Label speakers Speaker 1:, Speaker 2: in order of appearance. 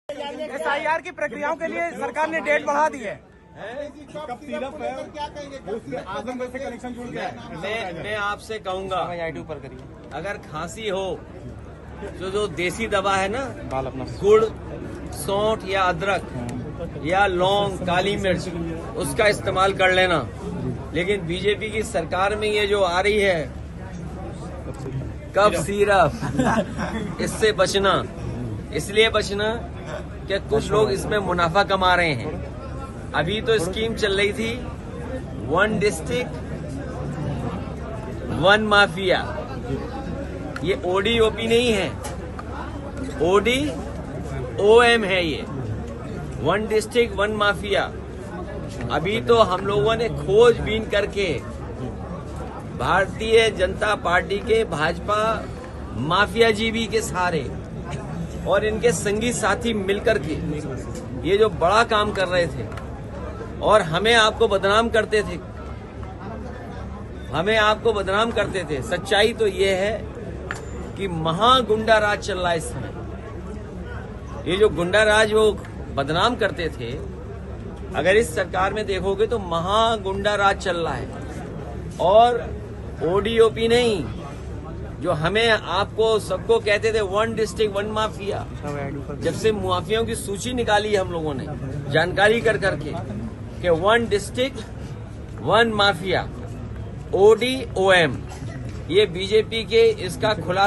Speaker 1: SIR की प्रक्रियाओं के लिए सरकार ने डेट बढ़ा दी है।
Speaker 2: कब तिरप है, उससे आजमगढ़ से कनेक्शन जुड़ गया है।
Speaker 3: मैं आपसे कहूंगा
Speaker 1: ऊपर करिए।
Speaker 3: अगर खांसी हो तो जो देसी दवा है ना, गुड़, सौंठ या अदरक या लौंग, काली मिर्च, उसका इस्तेमाल कर लेना। लेकिन बीजेपी की सरकार में ये जो आ रही है कफ सिरप, इससे बचना। इसलिए बचना कि कुछ लोग इसमें मुनाफा कमा रहे हैं। अभी तो स्कीम चल रही थी 1 डिस्ट्रिक्ट 1 माफिया। ये ODOP नहीं है, ODOM है ये, 1 डिस्ट्रिक्ट 1 माफिया। अभी तो हम लोगों ने खोजबीन करके भारतीय जनता पार्टी के भाजपा माफिया जीवी के सहारे और इनके संगी साथी मिलकर के ये जो बड़ा काम कर रहे थे और हमें आपको बदनाम करते थे, सच्चाई तो ये है कि महागुंडा राज चल रहा है इस समय। ये जो गुंडा राज वो बदनाम करते थे, अगर इस सरकार में देखोगे तो महागुंडा राज चल रहा है। और ODOP नहीं, जो हमें आपको सबको कहते थे 1 डिस्ट्रिक्ट 1 माफिया, जब से माफियाओं की सूची निकाली हम लोगों ने जानकारी कर करके कि 1 डिस्ट्रिक्ट 1 माफिया, ODOM, ये बीजेपी के इसका खुला